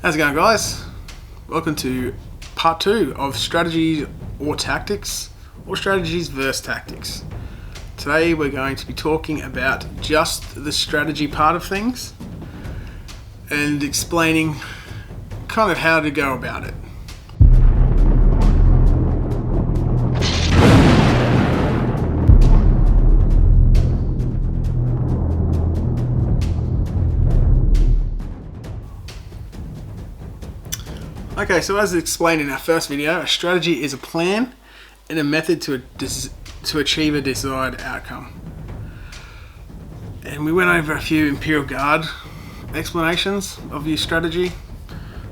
How's it going, guys? Welcome to part 2 of strategies or tactics, or strategies versus tactics. Today we're going to be talking about just the strategy part of things and explaining kind of how to go about it. Okay, so as explained in our first video, a strategy is a plan and a method to achieve a desired outcome. And we went over a few Imperial Guard explanations of your strategy,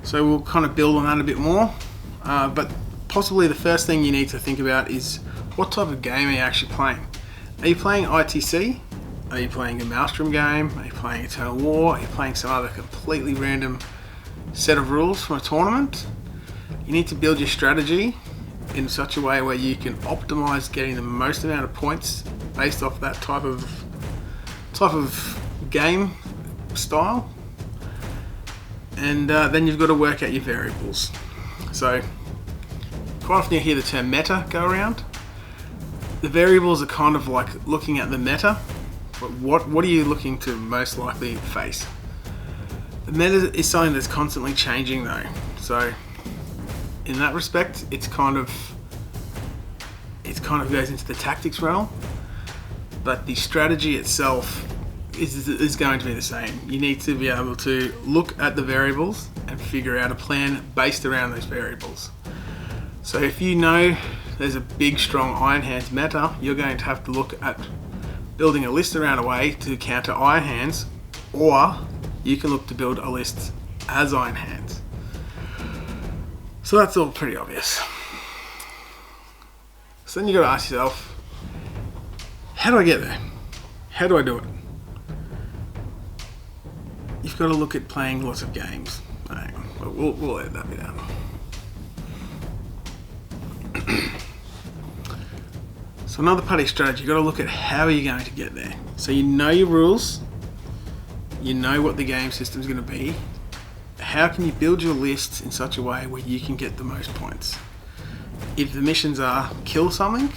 so we'll kind of build on that a bit more. But possibly the first thing you need to think about is what type of game are you actually playing? Are you playing ITC? Are you playing a Maelstrom game? Are you playing Eternal War? Are you playing some other completely random set of rules from a tournament? You need to build your strategy in such a way where you can optimize getting the most amount of points based off that type of game style, and then you've got to work out your variables. So quite often you hear the term meta go around. The variables are kind of like looking at the meta, but what are you looking to most likely face? The meta is something that's constantly changing though, so in that respect it kind of goes into the tactics realm, but the strategy itself is going to be the same. You need to be able to look at the variables and figure out a plan based around those variables. So if you know there's a big strong Iron Hands meta, you're going to have to look at building a list around a way to counter Iron Hands, or you can look to build a list as Iron Hands. So that's all pretty obvious. So then you got to ask yourself, how do I get there? How do I do it? You've got to look at playing lots of games. Hang on, we'll let that be done. So another part of your strategy, you've got to look at how are you going to get there. So you know your rules, you know what the game system is going to be. How can you build your lists in such a way where you can get the most points? If the missions are kill something,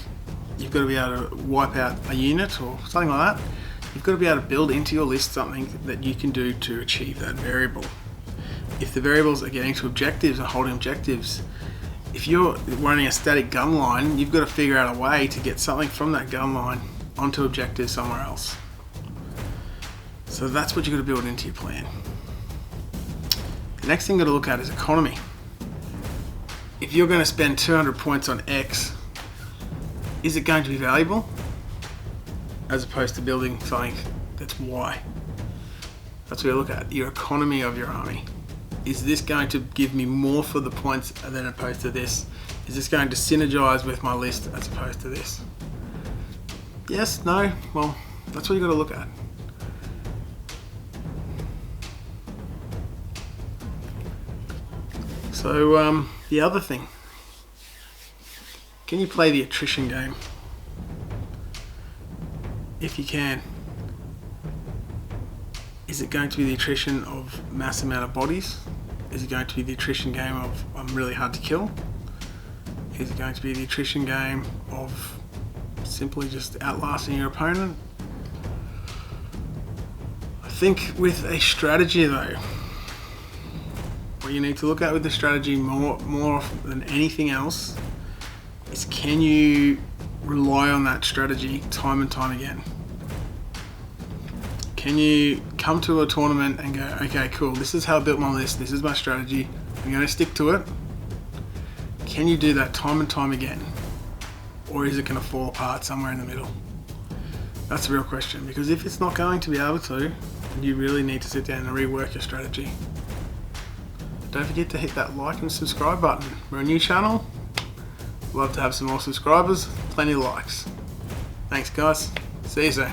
you've got to be able to wipe out a unit or something like that. You've got to be able to build into your list something that you can do to achieve that variable. If the variables are getting to objectives and holding objectives, if you're running a static gun line, you've got to figure out a way to get something from that gun line onto objectives somewhere else. So that's what you've got to build into your plan. The next thing you've got to look at is economy. If you're going to spend 200 points on X, is it going to be valuable? As opposed to building something that's Y. That's what you look at, your economy of your army. Is this going to give me more for the points than opposed to this? Is this going to synergize with my list as opposed to this? Yes, no, well, that's what you've got to look at. So the other thing, can you play the attrition game? If you can, is it going to be the attrition of mass amount of bodies? Is it going to be the attrition game of I'm really hard to kill? Is it going to be the attrition game of simply just outlasting your opponent? I think with a strategy though, what you need to look at with the strategy more than anything else is, can you rely on that strategy time and time again? Can you come to a tournament and go, okay, cool, this is how I built my list, this is my strategy, I'm going to stick to it. Can you do that time and time again? Or is it going to fall apart somewhere in the middle? That's the real question, because if it's not going to be able to, you really need to sit down and rework your strategy. Don't forget to hit that like and subscribe button. We're a new channel. Love to have some more subscribers, plenty of likes. Thanks guys, see you soon.